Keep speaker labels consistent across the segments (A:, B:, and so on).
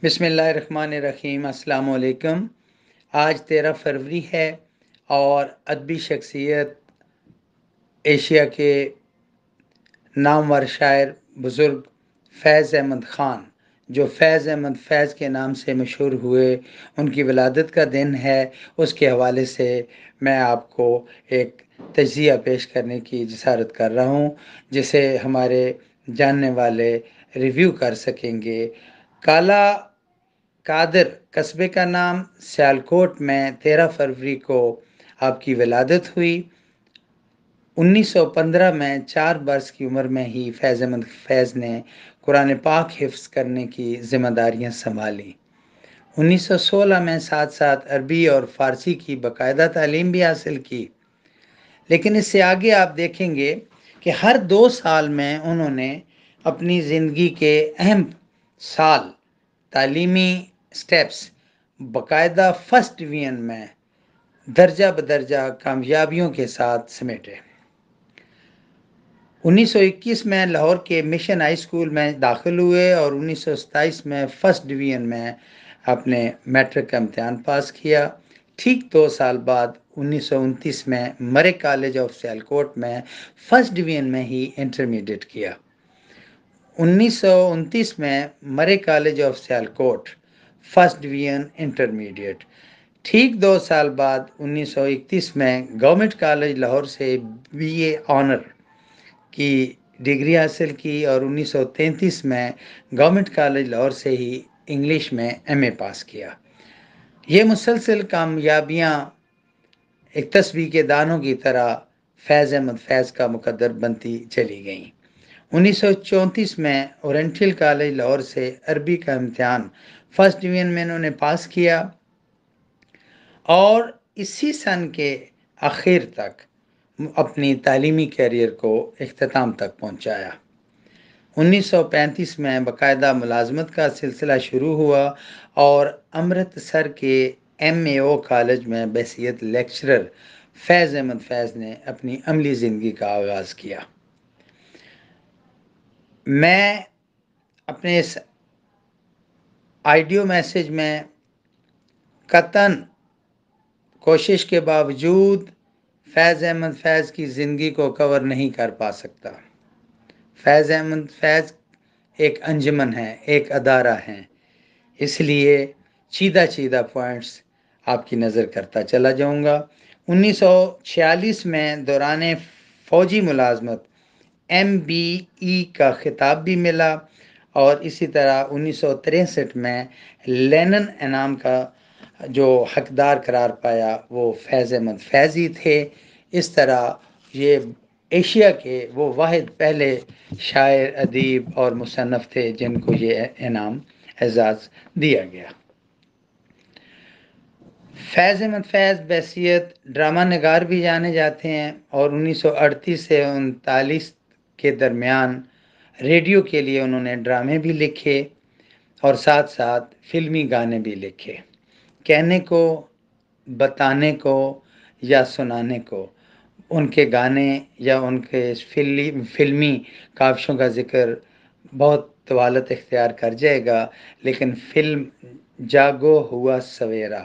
A: بسم اللہ الرحمن الرحیم۔ السلام علیکم۔ آج 13 فروری ہے اور ادبی شخصیت ایشیا کے نامور شاعر بزرگ فیض احمد خان، جو فیض احمد فیض کے نام سے مشہور ہوئے، ان کی ولادت کا دن ہے۔ اس کے حوالے سے میں آپ کو ایک تجزیہ پیش کرنے کی جسارت کر رہا ہوں، جسے ہمارے جاننے والے ریویو کر سکیں گے۔ کالا قادر قصبے کا نام، سیالکوٹ میں 13 فروری کو آپ کی ولادت ہوئی۔ 1915 میں 4 برس کی عمر میں ہی فیض احمد فیض نے قرآن پاک حفظ کرنے کی ذمہ داریاں سنبھالی۔ 1916 میں ساتھ ساتھ عربی اور فارسی کی باقاعدہ تعلیم بھی حاصل کی، لیکن اس سے آگے آپ دیکھیں گے کہ ہر 2 سال میں انہوں نے اپنی زندگی کے اہم سال تعلیمی سٹیپس باقاعدہ فرسٹ ڈویژن میں درجہ بدرجہ کامیابیوں کے ساتھ سمیٹے۔ 1921 میں لاہور کے مشن ہائی اسکول میں داخل ہوئے اور 1927 میں فرسٹ ڈویژن میں اپنے میٹرک کا امتحان پاس کیا۔ ٹھیک 2 سال بعد 1929 میں مرے کالج آف سیالکوٹ میں فرسٹ ڈویژن میں ہی انٹرمیڈیٹ کیا۔ 1929 میں مرے college of Sialkot first division intermediate. ٹھیک 2 سال بعد 1931 میں گورنمنٹ کالج لاہور سے BA آنر کی ڈگری حاصل کی اور 1933 میں گورنمنٹ کالج لاہور سے ہی انگلش میں MA پاس کیا۔ یہ مسلسل کامیابیاں ایک تسبیح کے دانوں کی طرح فیض احمد فیض کا مقدر بنتی چلی گئیں۔ 1934 میں اورینٹل کالج لاہور سے عربی کا امتحان فرسٹ ڈویژن میں انہوں نے پاس کیا اور اسی سن کے آخر تک اپنی تعلیمی کیریئر کو اختتام تک پہنچایا۔ 1935 میں باقاعدہ ملازمت کا سلسلہ شروع ہوا اور امرتسر کے MAO کالج میں بحیثیت لیکچرر فیض احمد فیض نے اپنی عملی زندگی کا آغاز کیا۔ میں اپنے اس آڈیو میسیج میں قطعاً کوشش کے باوجود فیض احمد فیض کی زندگی کو کور نہیں کر پا سکتا۔ فیض احمد فیض ایک انجمن ہے، ایک ادارہ ہے، اس لیے چیدہ پوائنٹس آپ کی نظر کرتا چلا جاؤں گا۔ 1946 میں دوران فوجی ملازمت MBE کا خطاب بھی ملا اور اسی طرح 1963 میں لینن انعام کا جو حقدار قرار پایا وہ فیض احمد فیض ہی تھے۔ اس طرح یہ ایشیا کے وہ واحد پہلے شاعر، ادیب اور مصنف تھے جن کو یہ انعام اعزاز دیا گیا۔ فیض احمد فیض بحیثیت ڈرامہ نگار بھی جانے جاتے ہیں اور 1938 سے 1939 کے درمیان ریڈیو کے لیے انہوں نے ڈرامے بھی لکھے اور ساتھ ساتھ فلمی گانے بھی لکھے۔ کہنے کو، بتانے کو یا سنانے کو، ان کے گانے یا ان کے فلمی کاوشوں کا ذکر بہت طوالت اختیار کر جائے گا، لیکن فلم جاگو ہوا سویرا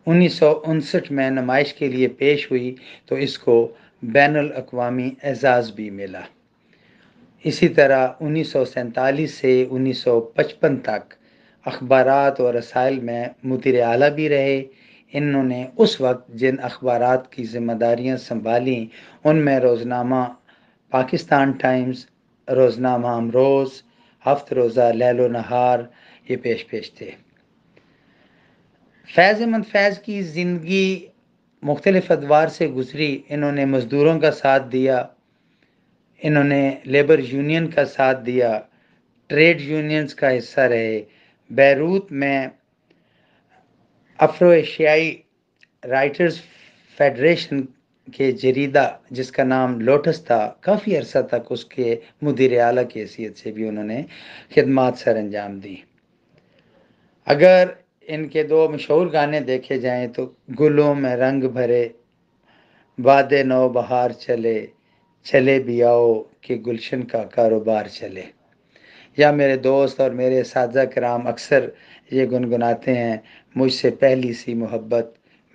A: 1959 میں نمائش کے لیے پیش ہوئی تو اس کو بین الاقوامی اعزاز بھی ملا۔ اسی طرح 1947 سے 1955 تک اخبارات اور رسائل میں مدیر اعلیٰ بھی رہے۔ انہوں نے اس وقت جن اخبارات کی ذمہ داریاں سنبھالیں ان میں روزنامہ پاکستان ٹائمز، روزنامہ امروز، ہفت روزہ لیل و نہار یہ پیش تھے۔ فیض احمد فیض کی زندگی مختلف ادوار سے گزری۔ انہوں نے مزدوروں کا ساتھ دیا، انہوں نے لیبر یونین کا ساتھ دیا، ٹریڈ یونینز کا حصہ رہے۔ بیروت میں افرو ایشیائی رائٹرز فیڈریشن کے جریدہ جس کا نام لوٹس تھا، کافی عرصہ تک اس کے مدیر اعلیٰ کی حیثیت سے بھی انہوں نے خدمات سر انجام دی۔ اگر ان کے 2 مشہور گانے دیکھے جائیں تو گلوں میں رنگ بھرے، باد نو بہار چلے، چلے بھی آؤ کہ گلشن کا کاروبار چلے، یا میرے دوست اور میرے اساتذہ کرام اکثر یہ گنگناتے ہیں، مجھ سے پہلی سی محبت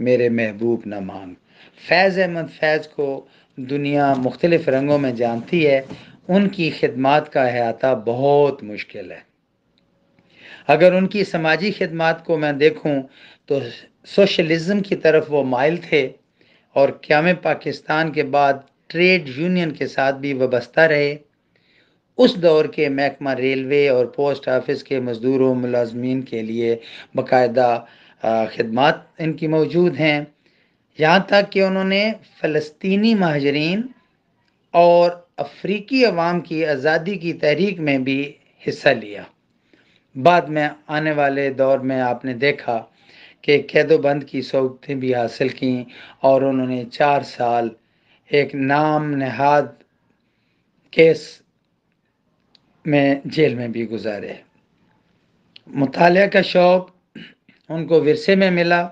A: میرے محبوب نہ مانگ۔ فیض احمد فیض کو دنیا مختلف رنگوں میں جانتی ہے، ان کی خدمات کا احاطہ بہت مشکل ہے۔ اگر ان کی سماجی خدمات کو میں دیکھوں تو سوشلزم کی طرف وہ مائل تھے اور قیام پاکستان کے بعد ٹریڈ یونین کے ساتھ بھی وابستہ رہے۔ اس دور کے محکمہ ریلوے اور پوسٹ آفس کے مزدوروں ملازمین کے لیے باقاعدہ خدمات ان کی موجود ہیں، یہاں تک کہ انہوں نے فلسطینی مہاجرین اور افریقی عوام کی آزادی کی تحریک میں بھی حصہ لیا۔ بعد میں آنے والے دور میں آپ نے دیکھا کہ قید و بند کی سہولتیں بھی حاصل کیں اور انہوں نے 4 سال ایک نام نہاد کیس میں جیل میں بھی گزارے۔ مطالعہ کا شوق ان کو ورثے میں ملا۔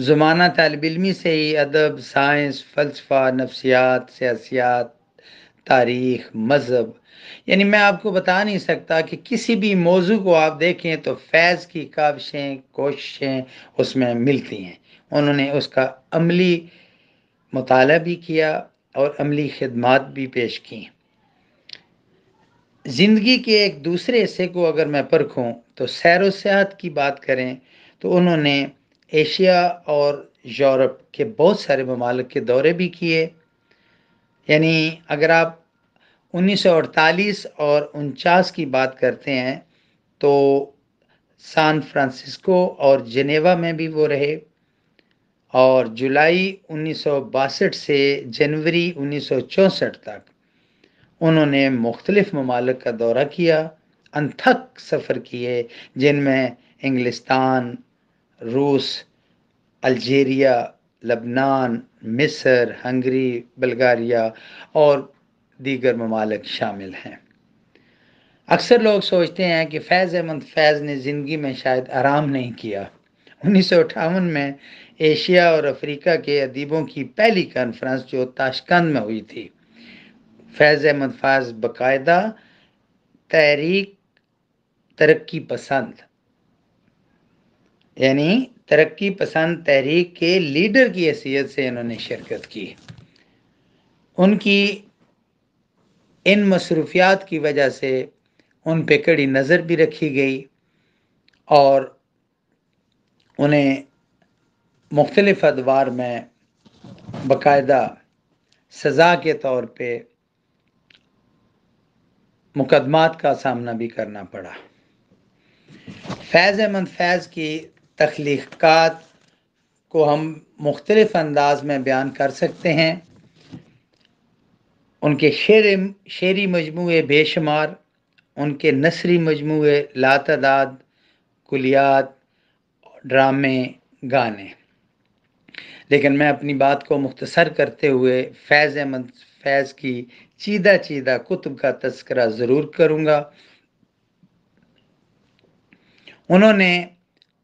A: زمانہ طالب علمی سے ہی ادب، سائنس، فلسفہ، نفسیات، سیاسیات، تاریخ، مذہب، یعنی میں آپ کو بتا نہیں سکتا کہ کسی بھی موضوع کو آپ دیکھیں تو فیض کی کاوشیں، کوششیں اس میں ملتی ہیں۔ انہوں نے اس کا عملی مطالعہ بھی کیا اور عملی خدمات بھی پیش کیں۔ زندگی کے ایک دوسرے حصے کو اگر میں پرکھوں تو سیر و سیاحت کی بات کریں تو انہوں نے ایشیا اور یورپ کے بہت سارے ممالک کے دورے بھی کیے۔ یعنی اگر آپ 1948 اور 49 کی بات کرتے ہیں تو سان فرانسسکو اور جنیوا میں بھی وہ رہے، اور جولائی 1962 سے جنوری 1964 تک انہوں نے مختلف ممالک کا دورہ کیا، انتھک سفر کیے، جن میں انگلستان، روس، الجیریا، لبنان، مصر، ہنگری، بلغاریہ اور دیگر ممالک شامل ہیں۔ اکثر لوگ سوچتے ہیں کہ فیض احمد فیض نے زندگی میں شاید آرام نہیں کیا۔ 1958 میں ایشیا اور افریقہ کے ادیبوں کی پہلی کانفرنس جو تاشکند میں ہوئی تھی، فیض احمد فیض باقاعدہ تحریک ترقی پسند، یعنی ترقی پسند تحریک کے لیڈر کی حیثیت سے انہوں نے شرکت کی۔ ان کی ان مصروفیات کی وجہ سے ان پہ کڑی نظر بھی رکھی گئی اور انہیں مختلف ادوار میں باقاعدہ سزا کے طور پہ مقدمات کا سامنا بھی کرنا پڑا۔ فیض احمد فیض کی تخلیقات کو ہم مختلف انداز میں بیان کر سکتے ہیں۔ ان کے شعری مجموعے بے شمار، ان کے نثری مجموعے لاتعداد، کلیات، ڈرامے، گانے، لیکن میں اپنی بات کو مختصر کرتے ہوئے فیض احمد فیض کی چیدہ کتب کا تذکرہ ضرور کروں گا۔ انہوں نے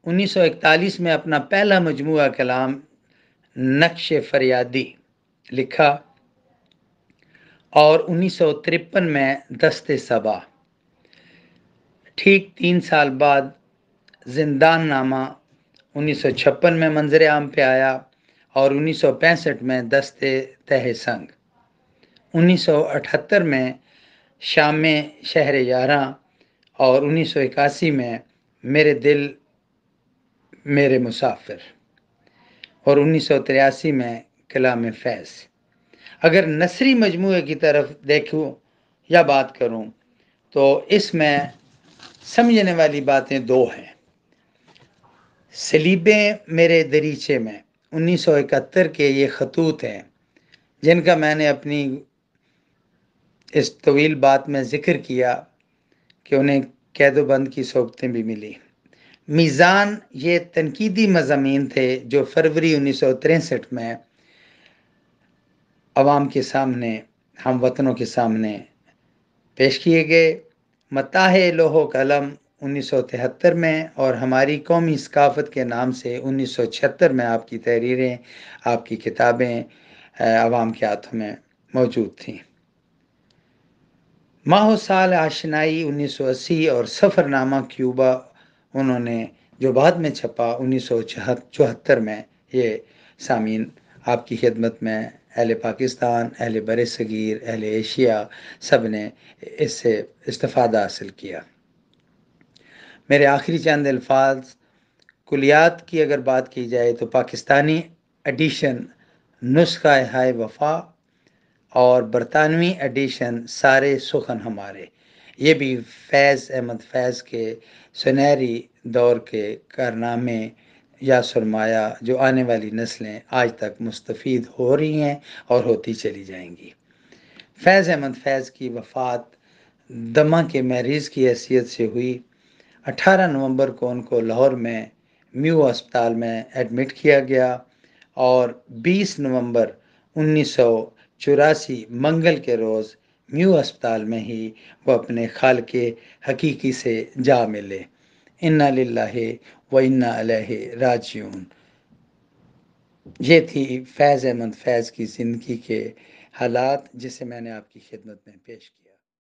A: 1941 میں اپنا پہلا مجموعہ کلام نقش فریادی لکھا اور 1953 میں دست صبا، ٹھیک 3 سال بعد زندان نامہ 1956 میں منظر عام پہ آیا اور 1965 میں دست تہ سنگ، 1978 میں شام میں شہر یاراں اور 1981 میں میرے دل میرے مسافر اور 1983 میں کلام فیض۔ اگر نثری مجموعے کی طرف دیکھوں یا بات کروں تو اس میں سمجھنے والی باتیں 2 ہیں۔ سلیبیں میرے دریچے میں 1971 کے یہ خطوط ہیں جن کا میں نے اپنی اس طویل بات میں ذکر کیا کہ انہیں قید و بند کی صحبتیں بھی ملی۔ میزان یہ تنقیدی مضامین تھے جو فروری 1963 میں عوام کے سامنے، ہم وطنوں کے سامنے پیش کیے گئے۔ متاح لوح و قلم 1973 میں اور ہماری قومی ثقافت کے نام سے 1976 میں آپ کی تحریریں، آپ کی کتابیں عوام کے ہاتھوں میں موجود تھیں۔ ماہ و سال آشنائی 1980 اور سفر نامہ کیوبا انہوں نے جو بعد میں چھپا 1974 میں، یہ سامعین آپ کی خدمت میں اہل پاکستان، اہل بر صغیر، اہل ایشیا سب نے اس سے استفادہ حاصل کیا۔ میرے آخری چند الفاظ، کلیات کی اگر بات کی جائے تو پاکستانی ایڈیشن نسخہ ہائے وفا اور برطانوی ایڈیشن سارے سخن ہمارے، یہ بھی فیض احمد فیض کے سنہری دور کے کارنامے یا سرمایہ جو آنے والی نسلیں آج تک مستفید ہو رہی ہیں اور ہوتی چلی جائیں گی۔ فیض احمد فیض کی وفات دمہ کے مریض کی حیثیت سے ہوئی۔ 18 نومبر کو ان کو لاہور میں میو ہسپتال میں ایڈمٹ کیا گیا اور 20 نومبر 1984 منگل کے روز میو ہسپتال میں ہی وہ اپنے خالق حقیقی سے جا ملے۔ انا للہ و انا الیہ راجعون۔ یہ تھی فیض احمد فیض کی زندگی کے حالات جسے میں نے آپ کی خدمت میں پیش کیا۔